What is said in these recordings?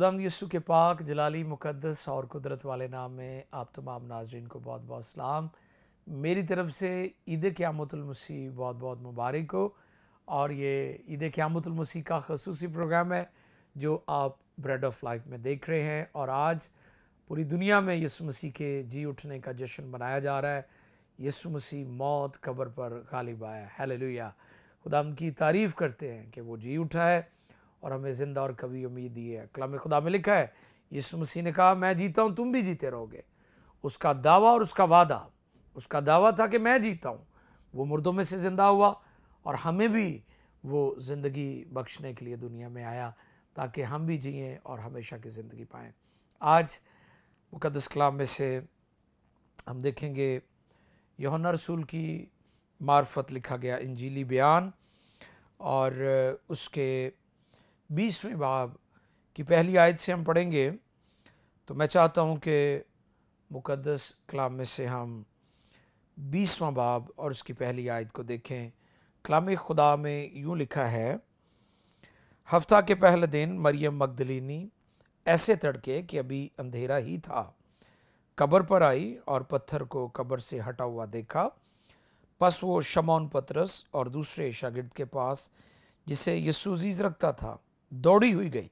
खुदावंद यीशु के पाक जलाली मुकद्दस और कुदरत वाले नाम में आप तमाम नाजरीन को बहुत बहुत सलाम। मेरी तरफ से ईद क़यामतुल मसीह बहुत बहुत मुबारक हो। और ये ईद क़यामतुल मसीह का ख़ुसूसी प्रोग्राम है जो आप ब्रेड ऑफ लाइफ में देख रहे हैं। और आज पूरी दुनिया में यीशु मसीह के जी उठने का जश्न मनाया जा रहा है। यीशु मसीह मौत कब्र पर गालिब आया। हालेलुया। खुदावंद की तारीफ़ करते हैं कि वो जी उठा है और हमें ज़िंदा और कभी उम्मीद दी है। कलाम खुदा में लिखा है, यीशु मसीह ने कहा मैं जीता हूँ तुम भी जीते रहोगे। उसका दावा और उसका वादा, उसका दावा था कि मैं जीता हूँ, वो मुर्दों में से ज़िंदा हुआ और हमें भी वो ज़िंदगी बख्शने के लिए दुनिया में आया ताकि हम भी जिएँ और हमेशा की ज़िंदगी पाएँ। आज मुक़द्दस कलाम में से हम देखेंगे यूहन्ना रसूल की मार्फत लिखा गया इंजीली बयान और उसके 20वें बाब की पहली आयत से हम पढ़ेंगे। तो मैं चाहता हूं कि मुक़द्दस कलाम में से हम 20वां बाब और उसकी पहली आयत को देखें। कलाम खुदा में यूं लिखा है, हफ्ता के पहले दिन मरियम मगदलीनी ऐसे तड़के कि अभी अंधेरा ही था कब्र पर आई और पत्थर को कब्र से हटा हुआ देखा। बस वो शमौन पतरस और दूसरे शागिर्द के पास जिसे यीशु अजीज रखता था दौड़ी हुई गई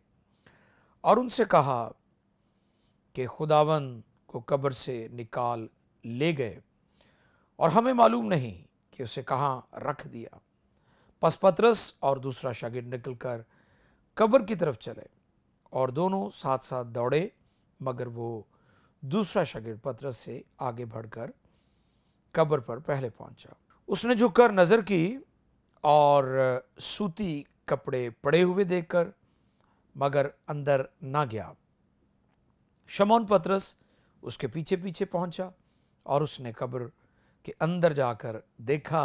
और उनसे कहा कि खुदावन को कब्र से निकाल ले गए और हमें मालूम नहीं कि उसे कहाँ रख दिया। बस पतरस और दूसरा शागिर्द निकलकर कब्र की तरफ चले और दोनों साथ साथ दौड़े, मगर वो दूसरा शागिर्द पतरस से आगे बढ़कर कब्र पर पहले पहुंचा। उसने झुककर नजर की और सूती कपड़े पड़े हुए देखकर मगर अंदर ना गया। शमौन पतरस उसके पीछे पीछे पहुंचा और उसने कब्र के अंदर जाकर देखा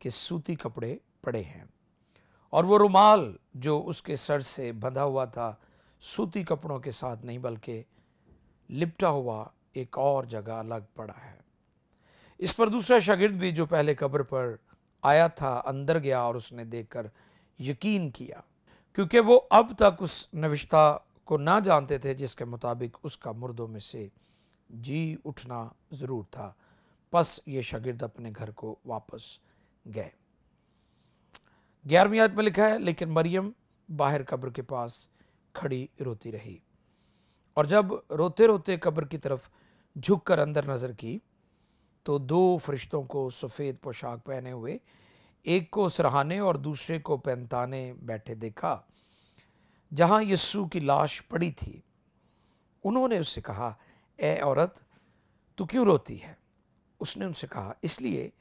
कि सूती कपड़े पड़े हैं और वो रुमाल जो उसके सर से बंधा हुआ था सूती कपड़ों के साथ नहीं बल्कि लिपटा हुआ एक और जगह अलग पड़ा है। इस पर दूसरा शागिर्द भी जो पहले कब्र पर आया था अंदर गया और उसने देखकर यकीन किया, क्योंकि वो अब तक उस नविश्ता को ना जानते थे जिसके मुताबिक उसका मुर्दों में से जी उठना ज़रूर था। बस ये शागिर्द अपने घर को वापस गए। 11वीं आयत में लिखा है, लेकिन मरियम बाहर कब्र के पास खड़ी रोती रही और जब रोते रोते कब्र की तरफ झुककर अंदर नजर की तो दो फरिश्तों को सफ़ेद पोशाक पहने हुए, एक को सरहाने और दूसरे को पैंताने बैठे देखा जहां यीशु की लाश पड़ी थी। उन्होंने उससे कहा, ए औरत तू क्यों रोती है? उसने उनसे कहा, इसलिए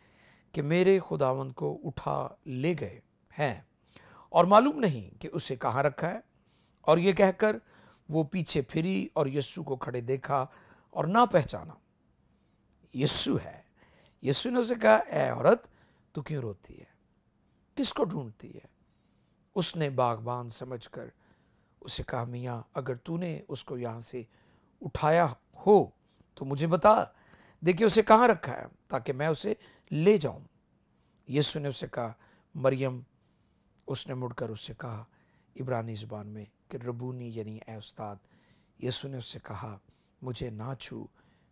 कि मेरे खुदावंद को उठा ले गए हैं और मालूम नहीं कि उसे कहाँ रखा है। और ये कहकर वो पीछे फिरी और यीशु को खड़े देखा और ना पहचाना यीशु है। यीशु ने उसे कहा, ए औरत तू क्यों रोती है? किसको ढूंढती है? उसने बागबान समझकर उसे कहा, मियाँ अगर तूने उसको यहाँ से उठाया हो तो मुझे बता, देखिए उसे कहाँ रखा है ताकि मैं उसे ले जाऊं। यीशु ने उसे कहा, मरियम। उसने मुड़कर उससे कहा इब्रानी ज़ुबान में कि रबूनी यानी ए उस्ताद। यीशु ने उससे कहा, मुझे ना छू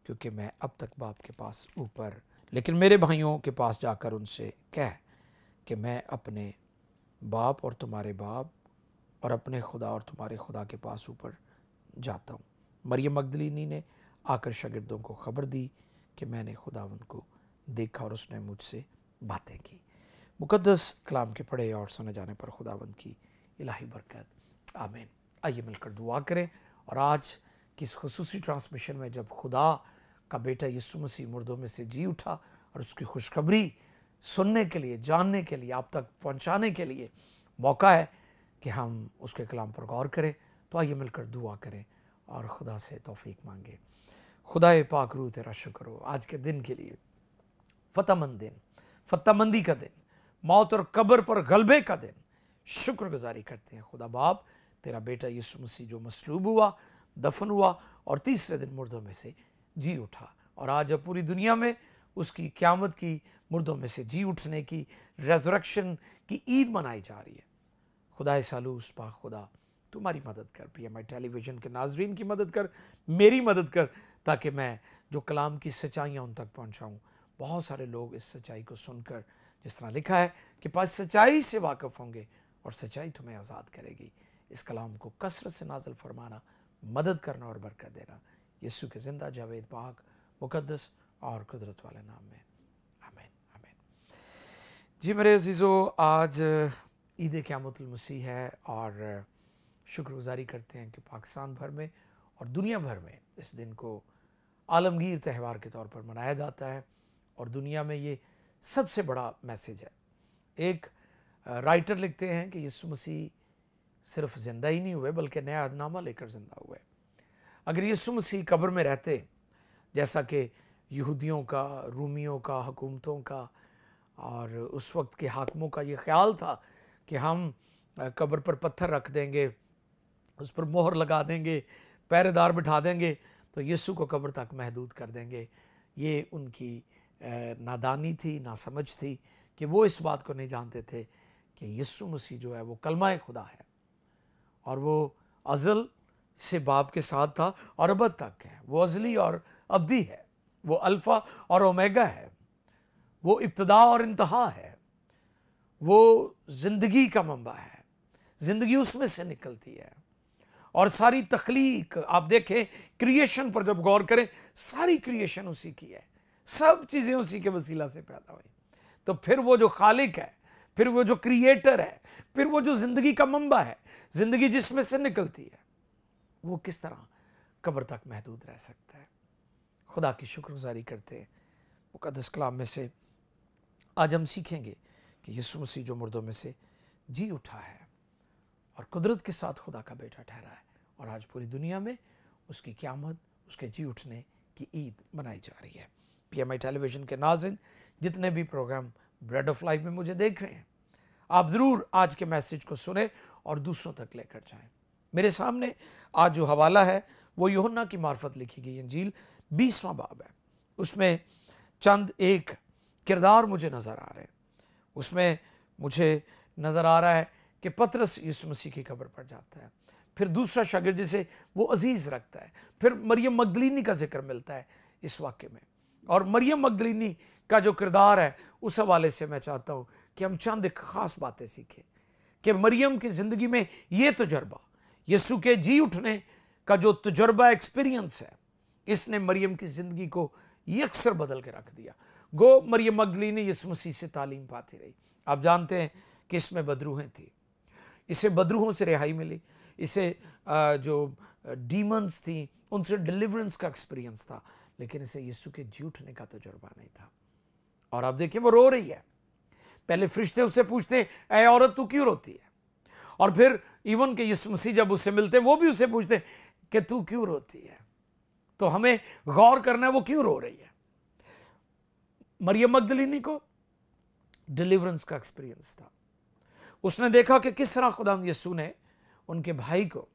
क्योंकि मैं अब तक बाप के पास ऊपर, लेकिन मेरे भाइयों के पास जाकर उनसे कह कि मैं अपने बाप और तुम्हारे बाप और अपने खुदा और तुम्हारे खुदा के पास ऊपर जाता हूँ। मरियम मगदलीनी ने आकर शागिर्दों को खबर दी कि मैंने खुदावंद को देखा और उसने मुझसे बातें की। मुकद्दस कलाम के पढ़े और सुने जाने पर खुदावंद की इलाही बरकत, आमीन। आइए मिलकर दुआ करें। और आज की इस खुसूसी ट्रांसमिशन में जब खुदा का बेटा यीशु मसीह मुर्दों में से जी उठा और उसकी खुशखबरी सुनने के लिए, जानने के लिए, आप तक पहुंचाने के लिए मौका है कि हम उसके कलाम पर गौर करें। तो आइए मिलकर दुआ करें और खुदा से तौफीक मांगे। खुदा पाक रूह तेरा शुक्र हो आज के दिन के लिए, फतहमंद दिन, फतहमंदी का दिन, मौत और कब्र पर गलबे का दिन। शुक्रगुजारी करते हैं खुदा बाप, तेरा बेटा यीशु मसीह जो मसलूब हुआ, दफन हुआ और तीसरे दिन मुर्दों में से जी उठा। और आज अब पूरी दुनिया में उसकी क़यामत की, मुर्दों में से जी उठने की, रेज़रेक्शन की ईद मनाई जा रही है। खुदा सालूस पाक खुदा, तुम्हारी मदद कर, PMI टेलीविज़न के नाजरीन की मदद कर, मेरी मदद कर, ताकि मैं जो कलाम की सच्चाइयाँ उन तक पहुँचाऊँ। बहुत सारे लोग इस सच्चाई को सुनकर, जिस तरह लिखा है कि पास सच्चाई से वाकिफ़ होंगे और सच्चाई तुम्हें आज़ाद करेगी, इस कलाम को कसरत से नाज़िल फरमाना, मदद करना और बरकत देना, यीशु के ज़िंदा जावेद पाक मुक़द्दस और कुदरत वाले नाम में, आमीन आमीन। जी मेरे अज़ीज़ों, आज ईद क़यामतुल मसीह है और शुक्रगुज़ारी करते हैं कि पाकिस्तान भर में और दुनिया भर में इस दिन को आलमगीर त्यौहार के तौर पर मनाया जाता है और दुनिया में ये सबसे बड़ा मैसेज है। एक राइटर लिखते हैं कि यीशु मसीह सिर्फ ज़िंदा ही नहीं हुए बल्कि नया अहदनामा लेकर ज़िंदा हुए। अगर यीशु मसीह कब्र में रहते, जैसा कि यहूदियों का, रूमियों का, हुकूमतों का और उस वक्त के हाकिमों का ये ख्याल था कि हम कब्र पर पत्थर रख देंगे, उस पर मोहर लगा देंगे, पहरेदार बिठा देंगे तो यीशु को कब्र तक महदूद कर देंगे। ये उनकी नादानी थी, नासमझ थी कि वो इस बात को नहीं जानते थे कि यीशु मसीह जो है वो कलमा खुदा है और वो अज़ल से बाप के साथ था और अबद तक है। वो अज़ली और अब्दी है, वो अल्फ़ा और ओमेगा है, वो इब्तिदा और इंतहा है, वो ज़िंदगी का मंबा है, ज़िंदगी उसमें से निकलती है। और सारी तख्लीक आप देखें, क्रिएशन पर जब गौर करें, सारी क्रिएशन उसी की है, सब चीज़ें उसी के वसीला से पैदा हुई। तो फिर वो जो खालिक है, फिर वो जो क्रिएटर है, फिर वो जो ज़िंदगी का मंबा है, ज़िंदगी जिसमें से निकलती है, वो किस तरह कब्र तक महदूद रह सकता है। खुदा की शुक्रगुजारी करते हैं। मुक़द्दस कलाम में से आज हम सीखेंगे कि यीशु मसीह जो मुर्दों में से जी उठा है और कुदरत के साथ खुदा का बेटा ठहरा है और आज पूरी दुनिया में उसकी क़यामत, उसके जी उठने की ईद मनाई जा रही है। PMI टेलीविज़न के नाज़रीन, जितने भी प्रोग्राम ब्रेड ऑफ लाइफ में मुझे देख रहे हैं, आप ज़रूर आज के मैसेज को सुने और दूसरों तक लेकर जाएं। मेरे सामने आज जो हवाला है वो यूहन्ना की मार्फत लिखी गई इंजील 20वां बाब है। उसमें चंद एक किरदार मुझे नज़र आ रहे हैं। उसमें मुझे नज़र आ रहा है कि पतरस यीशु मसीह की कब्र पर जाता है, फिर दूसरा शागिर्द जिसे वो अजीज़ रखता है, फिर मरियम मगदलीनी का जिक्र मिलता है इस वाक़े में। और मरियम मगदलीनी का जो किरदार है उस हवाले से मैं चाहता हूँ कि हम चंद एक ख़ास बातें सीखें कि मरियम की ज़िंदगी में ये तजुर्बा, यीशु के जी उठने का जो तजुर्बा, एक्सपीरियंस है, इसने मरियम की ज़िंदगी को यकसर बदल के रख दिया। गो मरियम मगदलीनी यीशु मसीह से तालीम पाती रही। आप जानते हैं कि इसमें बदरूहें थी, इसे बदरूहों से रिहाई मिली, इसे जो डीमंस थी उनसे डिलीवरेंस का एक्सपीरियंस था, लेकिन इसे यीशु के जी उठने का तजुर्बा नहीं था। और आप देखिए वो रो रही है। पहले फरिश्ते उससे पूछते हैं, ऐ औरत तू क्यों रोती है? और फिर इवन के यीशु मसीह जब उससे मिलते वो भी उससे पूछते हैं कि तू क्यों रोती है। तो हमें गौर करना है वो क्यों रो रही है। मरियम मगदलीनी को डिलीवरेंस का एक्सपीरियंस था। उसने देखा कि किस तरह खुदाम यीशु ने उनके भाई को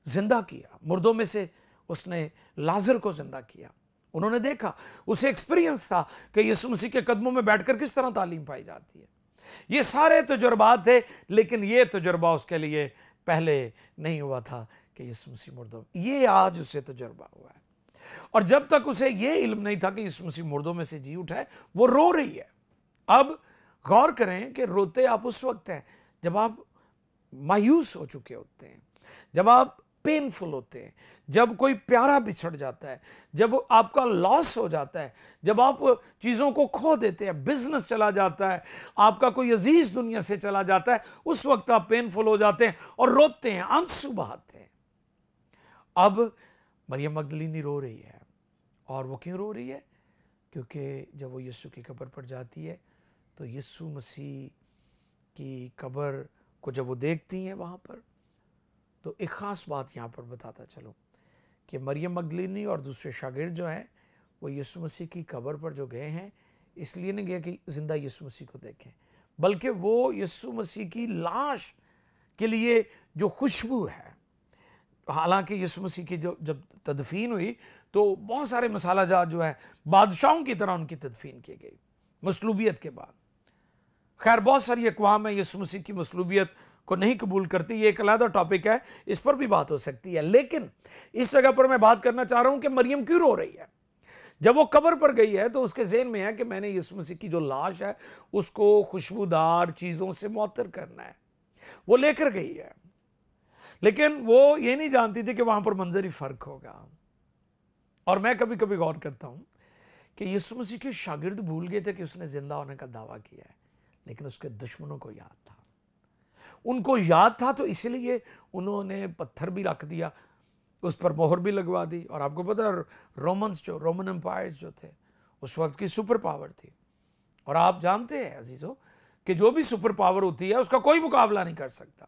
जिंदा किया, मुर्दों में से उसने लाजर को जिंदा किया। उन्होंने देखा, उसे एक्सपीरियंस था कि यीशु मसीह के कदमों में बैठकर किस तरह तालीम पाई जाती है। ये सारे तजुर्बात थे, लेकिन ये तजुर्बा उसके लिए पहले नहीं हुआ था कि यीशु मसीह मुर्दों, ये आज उसे तजुर्बा हुआ है। और जब तक उसे ये इल्म नहीं था कि यीशु मसीह मुर्दों में से जी उठा है, वो रो रही है। अब गौर करें कि रोते आप उस वक्त हैं जब आप मायूस हो चुके होते हैं, जब आप पेनफुल होते हैं, जब कोई प्यारा बिछड़ जाता है, जब आपका लॉस हो जाता है, जब आप चीज़ों को खो देते हैं, बिजनेस चला जाता है, आपका कोई अजीज दुनिया से चला जाता है, उस वक्त आप पेनफुल हो जाते हैं और रोते हैं, आंसू बहाते हैं। अब मरियम मगदलीनी रो रही है। और वो क्यों रो रही है? क्योंकि जब वो यीशु की कब्र पर जाती है तो यीशु मसीह की कब्र को जब वो देखती हैं वहाँ पर, तो एक ख़ास बात यहाँ पर बताता चलो कि मरियम मगदलीनी और दूसरे शागिर्द जो हैं वो यीशु मसीह की कब्र पर जो गए हैं इसलिए नहीं गए कि ज़िंदा यीशु मसीह को देखें, बल्कि वो यीशु मसीह की लाश के लिए जो खुशबू है, हालांकि यीशु मसीह की जो जब तदफीन हुई तो बहुत सारे मसाला जात जो है बादशाहों की तरह उनकी तदफीन की गई मसलूबियत के बाद। खैर बहुत सारी अक़वाम है यीशु मसीह की मसलूबियत को नहीं कबूल करती, ये एक अलग टॉपिक है, इस पर भी बात हो सकती है। लेकिन इस जगह पर मैं बात करना चाह रहा हूं कि मरियम क्यों रो रही है। जब वो कब्र पर गई है तो उसके ज़हन में है कि मैंने यीशु मसीह की जो लाश है उसको खुशबूदार चीज़ों से मुअत्तर करना है। वो लेकर गई है, लेकिन वो ये नहीं जानती थी कि वहां पर मंजर ही फर्क होगा। और मैं कभी कभी गौर करता हूं कि यीशु मसीह के शागिर्द भूल गए थे कि उसने जिंदा होने का दावा किया है, लेकिन उसके दुश्मनों को याद था। उनको याद था तो इसलिए उन्होंने पत्थर भी रख दिया, उस पर मोहर भी लगवा दी। और आपको पता है रोमन एम्पायर्स जो थे उस वक्त की सुपर पावर थी। और आप जानते हैं अजीजों कि जो भी सुपर पावर होती है उसका कोई मुकाबला नहीं कर सकता।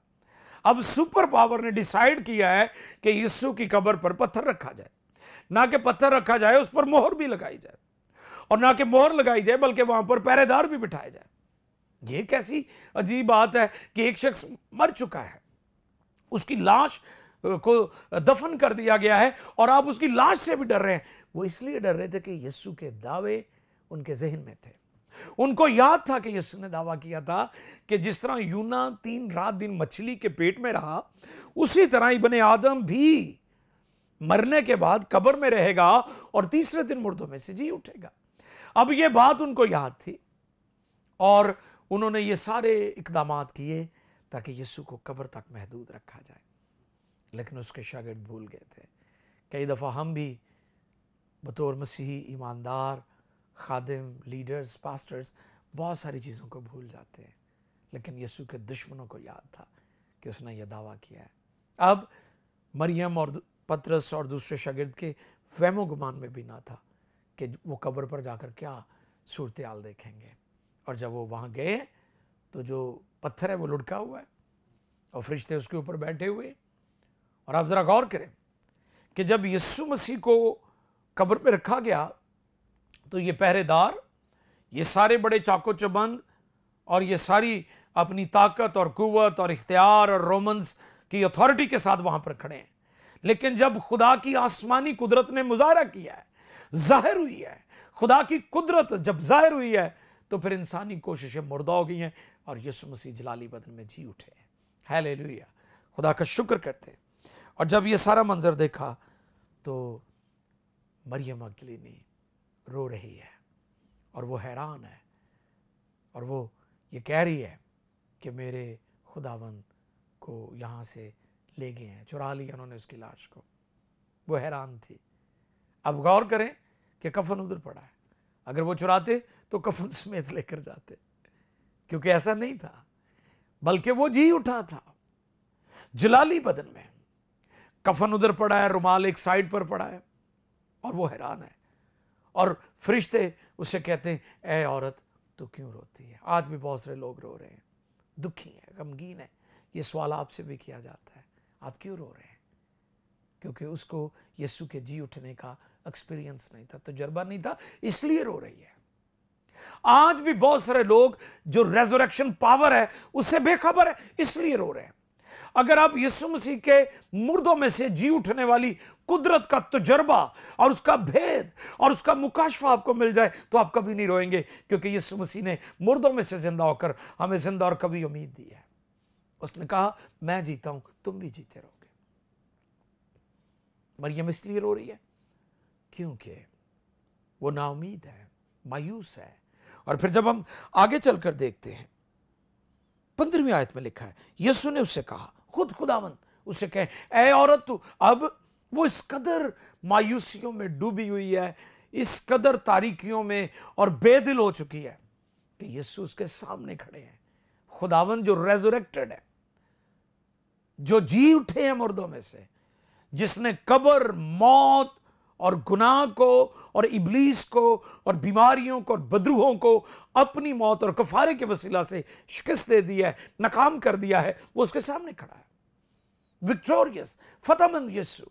अब सुपर पावर ने डिसाइड किया है कि यीशु की कब्र पर पत्थर रखा जाए, ना कि पत्थर रखा जाए उस पर मोहर भी लगाई जाए, और ना कि मोहर लगाई जाए बल्कि वहां पर पहरेदार भी बिठाए जाए। ये कैसी अजीब बात है कि एक शख्स मर चुका है, उसकी लाश को दफन कर दिया गया है और आप उसकी लाश से भी डर रहे हैं। वो इसलिए डर रहे थे कि यीशु के दावे उनके जहन में थे। उनको याद था कि यीशु ने दावा किया था कि जिस तरह यूना 3 रात दिन मछली के पेट में रहा, उसी तरह इब्ने आदम भी मरने के बाद कब्र में रहेगा और तीसरे दिन मुर्दों में से जी उठेगा। अब ये बात उनको याद थी और उन्होंने ये सारे इकदामात किए ताकि यीशु को कब्र तक महदूद रखा जाए। लेकिन उसके शागिर्द भूल गए थे। कई दफ़ा हम भी बतौर मसीही ईमानदार खादिम, लीडर्स, पास्टर्स बहुत सारी चीज़ों को भूल जाते हैं, लेकिन यीशु के दुश्मनों को याद था कि उसने यह दावा किया है। अब मरियम और पतरस और दूसरे शागिर्द के वहमो गुमान में भी ना था कि वो कब्र पर जाकर क्या सूरत हाल देखेंगे। और जब वो वहाँ गए तो जो पत्थर है वो लुढ़का हुआ है और फरिश्ते उसके ऊपर बैठे हुए। और आप ज़रा गौर करें कि जब यीशु मसीह को कब्र पे रखा गया तो ये पहरेदार, ये सारे बड़े चाको चबंद और ये सारी अपनी ताकत और कुव्वत और इख्तियार और रोमन्स की अथॉरिटी के साथ वहाँ पर खड़े हैं। लेकिन जब खुदा की आसमानी कुदरत ने मुजाहरा किया है, जाहिर हुई है, खुदा की कुदरत जब जाहिर हुई है तो फिर इंसानी कोशिशें मुर्दा हो गई हैं और यीशु मसीह जलाली बदन में जी उठे हैं। हालेलुया, खुदा का शुक्र करते हैं। और जब ये सारा मंजर देखा तो मरियम मगदलीनी रो रही है और वो हैरान है और वो ये कह रही है कि मेरे खुदावंद को यहाँ से ले गए हैं, चुरा लिया उन्होंने उसकी लाश को। वो हैरान थी। अब गौर करें कि कफन उधर पड़ा है, अगर वो चुराते तो कफन समेत लेकर जाते, क्योंकि ऐसा नहीं था, बल्कि वो जी उठा था जलाली बदन में। कफन उधर पड़ा है, रुमाल एक साइड पर पड़ा है और वो हैरान है। और फरिश्ते उससे कहते हैं, ए औरत तो क्यों रोती है। आज भी बहुत सारे लोग रो रहे हैं, दुखी हैं, गमगीन है। ये सवाल आपसे भी किया जाता है, आप क्यों रो रहे हैं? क्योंकि उसको यीशु के जी उठने का एक्सपीरियंस नहीं था, तजुर्बा नहीं था, इसलिए रो रही है। आज भी बहुत सारे लोग जो रेजरेक्शन पावर है उससे बेखबर है, इसलिए रो रहे हैं। अगर आप यीशु मसीह के मुर्दों में से जी उठने वाली कुदरत का तजुर्बा और उसका भेद और उसका मुकाशफा आपको मिल जाए तो आप कभी नहीं रोएंगे, क्योंकि यीशु मसीह ने मुर्दों में से जिंदा होकर हमें जिंदा और कभी उम्मीद दी है। उसने कहा, मैं जीता हूं, तुम भी जीते रहोगे। मरियम इसलिए रो रही है क्योंकि वो नाउमीद है, मायूस है। और फिर जब हम आगे चलकर देखते हैं 15वीं आयत में लिखा है, यीशु ने उससे कहा, खुद खुदावंद उससे कहे, ऐ औरत तू। अब वो इस कदर मायूसियों में डूबी हुई है, इस कदर तारीकियों में और बेदिल हो चुकी है कि यीशु उसके सामने खड़े हैं। खुदावंद जो रेजरेक्टेड है, जो जी उठे हैं मुर्दों में से, जिसने कब्र, मौत और गुनाह को और इब्लीस को और बीमारियों को और बदरूहों को अपनी मौत और कफारे के वसीला से शिकस्त दे दिया है, नाकाम कर दिया है, वो उसके सामने खड़ा है। विक्टोरियस, फतेहमंद यीशु,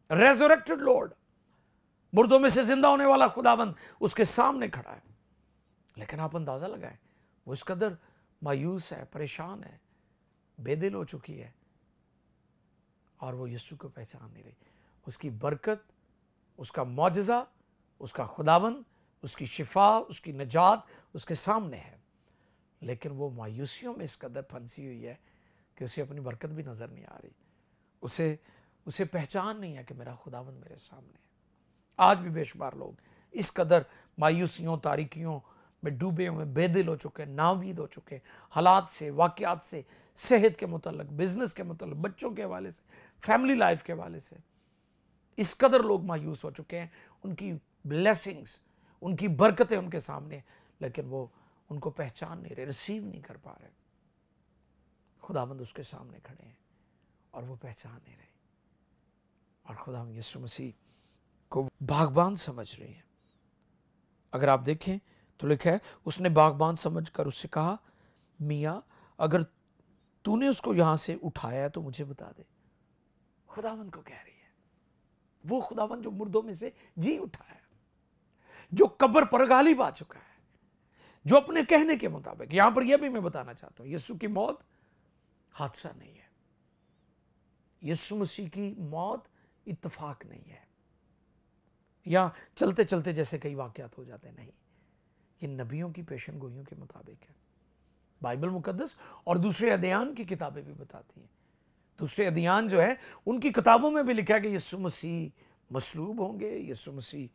रेजरेक्टेड लॉर्ड, मुर्दों में से जिंदा होने वाला खुदावंद उसके सामने खड़ा है। लेकिन आप अंदाजा लगाएं, वो इस कदर मायूस है, परेशान है, बेदिल हो चुकी है और वो यीशु को पहचान नहीं रही। उसकी बरकत, उसका मौजज़ा, उसका खुदावंद, उसकी शिफा, उसकी नजात उसके सामने है, लेकिन वो मायूसियों में इस कदर फंसी हुई है कि उसे अपनी बरकत भी नज़र नहीं आ रही, उसे उसे पहचान नहीं है कि मेरा खुदावंद मेरे सामने है। आज भी बेशुमार लोग इस कदर मायूसियों, तारीकियों में डूबे हुए, बेदिल हो चुके, नाउमीद हो चुके, हालात से, वाक़यात से, सेहत के मुतल्लिक़, बिजनेस के मुतल्लिक़, बच्चों के हवाले से, फैमिली लाइफ के हवाले से इस कदर लोग मायूस हो चुके हैं। उनकी ब्लेसिंग्स, उनकी बरकतें उनके सामने, लेकिन वो उनको पहचान नहीं रहे, रिसीव नहीं कर पा रहे। खुदावंद उसके सामने खड़े हैं और वो पहचान नहीं रहे, और खुदावंद यीशु मसीह को बागबान समझ रहे हैं। अगर आप देखें तो लिखा है, उसने बागबान समझकर उससे कहा, मियाँ अगर तूने उसको यहां से उठाया तो मुझे बता दे। खुदावंद को कह रही है, वो खुदावंद जो मुर्दों में से जी उठा है, जो कब्र पर गालिब आ चुका है, जो अपने कहने के मुताबिक, यहां पर यह भी मैं बताना चाहता हूं, यीशु की मौत हादसा नहीं है, यीशु मसीह की मौत इत्तेफाक नहीं है, या चलते चलते जैसे कई वाकयात हो जाते, नहीं, ये नबियों की पेशन गोइयों के मुताबिक है। बाइबल मुकद्दस और दूसरे अदयान की किताबें भी बताती हैं। दूसरे अदयान जो है उनकी किताबों में भी लिखा है कि यीशु मसीह मसलूब होंगे, यीशु मसीह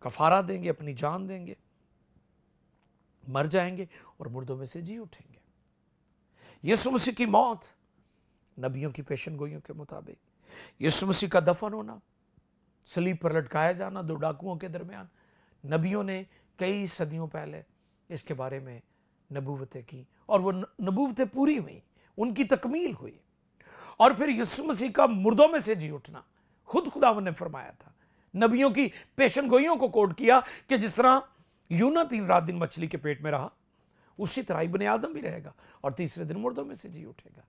कफारा देंगे, अपनी जान देंगे, मर जाएंगे और मुर्दों में से जी उठेंगे। यीशु मसीह की मौत नबियों की पेशन गोइयों के मुताबिक, यीशु मसीह का दफन होना, सलीब पर लटकाया जाना दो डाकुओं के दरमियान, नबियों ने कई सदियों पहले इसके बारे में नबूवतें की और वो नबूवतें पूरी हुई, उनकी तकमील हुई। और फिर यीशु मसीह का मुर्दों में से जी उठना खुद खुदावंद ने फरमाया था, नबियों की पेशन गोइयों को कोट किया कि जिस तरह यूना 3 रात दिन मछली के पेट में रहा, उसी तरह इब्ने आदम भी रहेगा और तीसरे दिन मुर्दों में से जी उठेगा।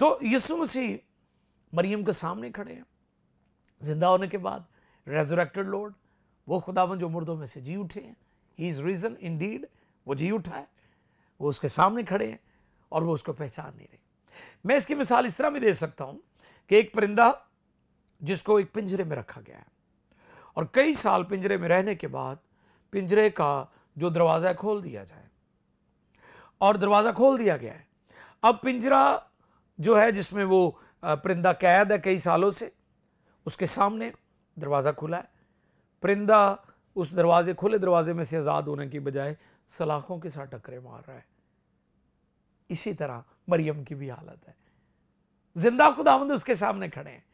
तो यीशु मसीह मरियम के सामने खड़े हैं जिंदा होने के बाद, रेजरेक्टेड लॉर्ड, वो खुदावंद जो मुर्दों में से जी उठे हैं, ही इज रिजन इंडीड, वो जी उठा है, वो उसके सामने खड़े हैं और वो उसको पहचान नहीं रहे। मैं इसकी मिसाल इस तरह भी दे सकता हूं कि एक परिंदा जिसको एक पिंजरे में रखा गया है और कई साल पिंजरे में रहने के बाद पिंजरे का जो दरवाजा खोल दिया जाए, और दरवाजा खोल दिया गया है। अब पिंजरा जो है जिसमें वो परिंदा कैद है कई सालों से, उसके सामने दरवाजा खुला है। परिंदा उस दरवाजे, खुले दरवाजे में से आजाद होने की बजाय सलाखों के साथ टकरे मार रहा है। इसी तरह मरियम की भी हालत है। जिंदा खुदावंद उसके सामने खड़े हैं,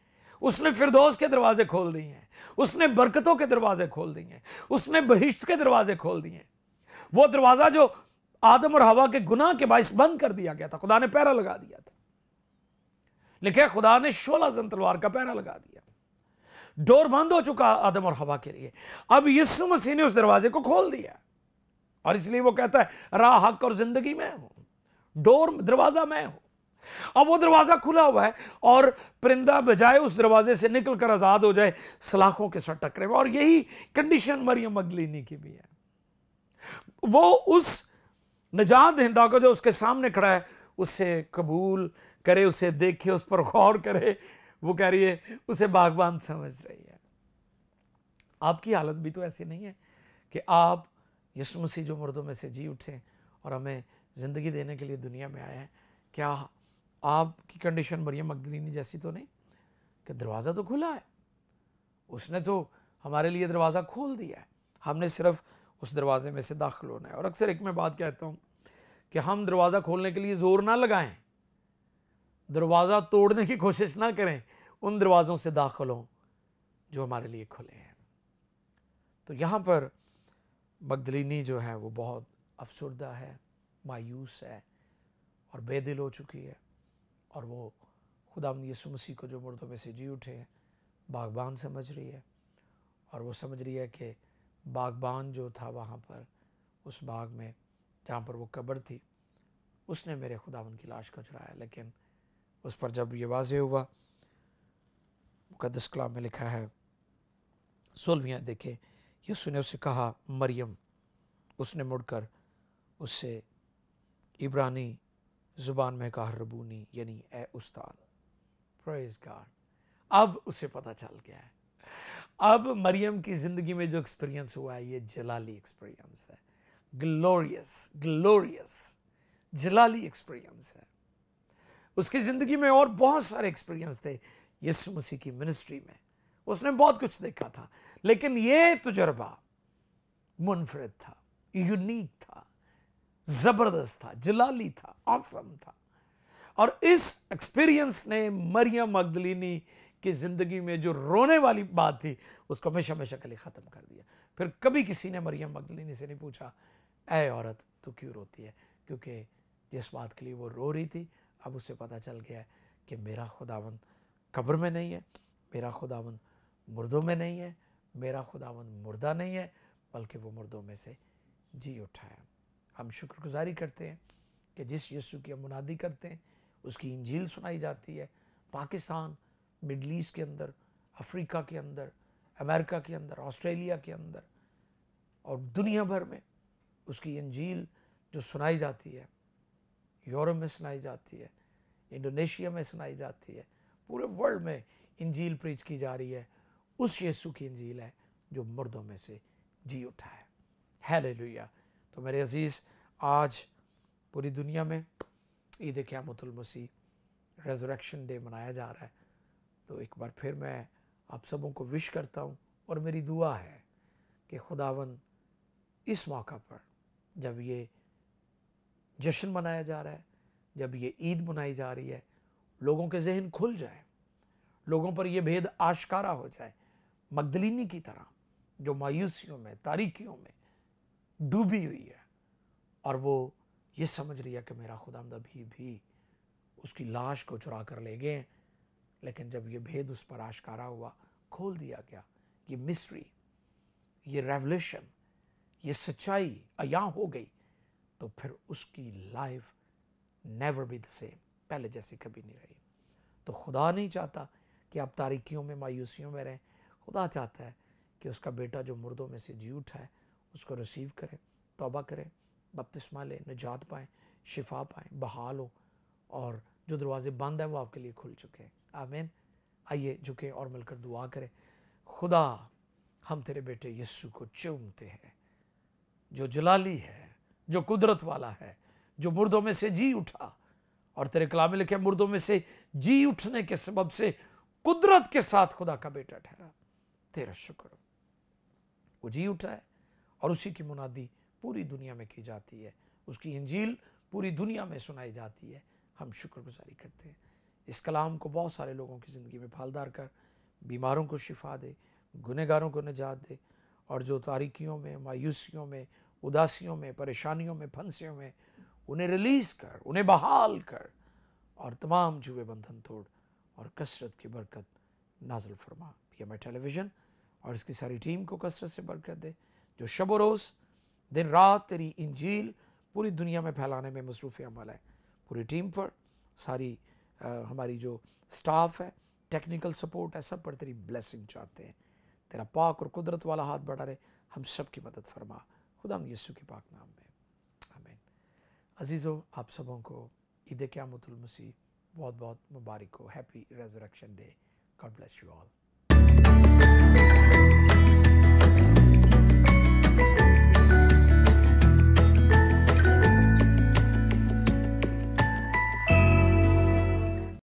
उसने फिरदौस के दरवाजे खोल दिए हैं, उसने बरकतों के दरवाजे खोल दिए हैं, उसने बहिश्त के दरवाजे खोल दिए हैं। वो दरवाजा जो आदम और हवा के गुनाह के बाइस बंद कर दिया गया था, खुदा ने पहरा लगा दिया था, लेकिन खुदा ने शोला जन तलवार का पहरा लगा दिया, डोर बंद हो चुका आदम और हवा के लिए। अब यीशु मसीह ने उस दरवाजे को खोल दिया और इसलिए वो कहता है, राह, हक और जिंदगी मैं हूं, डोर, दरवाजा मैं हूं। अब वो दरवाजा खुला हुआ है और परिंदा बजाय उस दरवाजे से निकलकर आजाद हो जाए, सलाखों के साथ टकरे हुए। और यही कंडीशन मरियम मगदलीनी की भी है। वो उस नजात दहिंदा को जो उसके सामने खड़ा है उससे कबूल करे, उसे देखे, उस पर गौर करे। वो कह रही है, उसे बागबान समझ रही है। आपकी हालत भी तो ऐसी नहीं है कि आप यीशु मसीह जो मुर्दों में से जी उठे और हमें ज़िंदगी देने के लिए दुनिया में आए हैं, क्या आपकी कंडीशन मरियम मगदलीनी जैसी तो नहीं कि दरवाज़ा तो खुला है, उसने तो हमारे लिए दरवाज़ा खोल दिया है, हमने सिर्फ उस दरवाजे में से दाखिल होना है। और अक्सर एक मैं बात कहता हूँ कि हम दरवाज़ा खोलने के लिए ज़ोर ना लगाएं, दरवाज़ा तोड़ने की कोशिश ना करें, उन दरवाज़ों से दाखिल हों जो हमारे लिए खुले हैं। तो यहाँ पर मगदलीनी जो है वो बहुत अफसुर्दा है, मायूस है और बेदिल हो चुकी है, और वो खुदावंद यीशु मसीह को जो मुर्दों में से जी उठे हैं बागबान समझ रही है। और वो समझ रही है कि बागबान जो था वहाँ पर उस बाग में जहाँ पर वो कब्र थी, उसने मेरे खुदावंद की लाश को चुराया। लेकिन उस पर जब ये वाज़े हुआ, मुक़द्दस कलाम में लिखा है 16 देखे, यीशु ने उसे कहा मरियम। उसने मुड़कर उससे इब्रानी ज़ुबान में कहा रबूनी, यानी ए उस्ताद। Praise God. अब उसे पता चल गया है। अब मरियम की ज़िंदगी में जो एक्सपीरियंस हुआ है ये जलाली एक्सपीरियंस है, ग्लोरियस ग्लोरियस जलाली एक्सपीरियंस है। उसकी ज़िंदगी में और बहुत सारे एक्सपीरियंस थे यीशु मसीह की मिनिस्ट्री में, उसने बहुत कुछ देखा था, लेकिन ये तजुर्बा मुनफरिद था, यूनिक था, ज़बरदस्त था, जलाली था, ऑसम था। और इस एक्सपीरियंस ने मरियम मगदलीनी की ज़िंदगी में जो रोने वाली बात थी उसको हमेशा हमेशा के लिए ख़त्म कर दिया। फिर कभी किसी ने मरियम मगदलीनी से नहीं पूछा, ऐ औरत तू क्यों रोती है, क्योंकि जिस बात के लिए वो रो रही थी अब उसे पता चल गया है कि मेरा खुदावंद कब्र में नहीं है, मेरा खुदावंद मुर्दों में नहीं है, मेरा खुदावंद मुर्दा नहीं है, बल्कि वो मुर्दों में से जी उठा है। हम शुक्रगुजारी करते हैं कि जिस यीशु की हम मुनादी करते हैं उसकी इंजील सुनाई जाती है। पाकिस्तान, मिडल ईस्ट के अंदर, अफ्रीका के अंदर, अमेरिका के अंदर, ऑस्ट्रेलिया के अंदर और दुनिया भर में उसकी इंजील जो सुनाई जाती है, यूरोप में सुनाई जाती है, इंडोनेशिया में सुनाई जाती है, पूरे वर्ल्ड में इंजील प्रीच की जा रही है। उस यीशु की इंजील है जो मुर्दों में से जी उठा है। हालेलुया। तो मेरे अजीज़, आज पूरी दुनिया में ईद क़यामतुल मसीह रेज़रेक्शन डे मनाया जा रहा है। तो एक बार फिर मैं आप सबों को विश करता हूँ और मेरी दुआ है कि खुदावन इस मौका पर जब ये जश्न मनाया जा रहा है, जब ये ईद मनाई जा रही है, लोगों के जहन खुल जाए, लोगों पर यह भेद आश्कारा हो जाए, मगदलीनी की तरह जो मायूसियों में, तारीकियों में डूबी हुई है और वो ये समझ रही है कि मेरा खुदावंद अभी भी उसकी लाश को चुरा कर ले गए। लेकिन जब ये भेद उस पर आश्कारा हुआ, खोल दिया गया, ये मिस्ट्री, ये रेवलेशन, ये सच्चाई अयां हो गई, तो फिर उसकी life never be the same, पहले जैसी कभी नहीं रही। तो खुदा नहीं चाहता कि आप तारीकियों में, मायूसियों में रहें। खुदा चाहता है कि उसका बेटा जो मुर्दों में से जी उठा है उसको रिसीव करें, तौबा करें, बपतिस्मा लें, निजात पाएँ, शिफा पाएँ, बहाल हो, और जो दरवाजे बंद है वो आपके लिए खुल चुके हैं। आमीन। आइए झुकें और मिलकर दुआ करें। खुदा, हम तेरे बेटे यीशु को चूमते हैं जो जलाली है, जो कुदरत वाला है, जो मुर्दों में से जी उठा, और तेरे कलाम में लिखे मुर्दों में से जी उठने के सबब से कुदरत के साथ खुदा का बेटा ठहरा। तेरा शुक्र, वो जी उठा है और उसी की मुनादी पूरी दुनिया में की जाती है, उसकी इंजील पूरी दुनिया में सुनाई जाती है। हम शुक्रगुजारी करते हैं। इस कलाम को बहुत सारे लोगों की ज़िंदगी में फलदार कर, बीमारों को शिफा दे, गुनहगारों को निजात दे, और जो तारीकियों में, मायूसियों में, उदासियों में, परेशानियों में, फंसियों में, उन्हें रिलीज़ कर, उन्हें बहाल कर, और तमाम जुए बंधन तोड़ और कसरत की बरकत नाज़िल फरमा। PMI टेलीविज़न और इसकी सारी टीम को कसरत से बरकत दे, जो शब रोज़ दिन रात तेरी इंजील पूरी दुनिया में फैलाने में मसरूफ़ अमल है। पूरी टीम पर, सारी हमारी जो स्टाफ है, टेक्निकल सपोर्ट है, सब पर तेरी ब्लेसिंग चाहते हैं। तेरा पाक और कुदरत वाला हाथ बढ़ा रहे, हम सब की मदद फरमा, खुदा यीशु के पाक नाम में, आमीन। अजीज़ों, आप सबों को ईद क़यामतुल मसीह बहुत बहुत मुबारक हो। Happy resurrection day. God bless you all.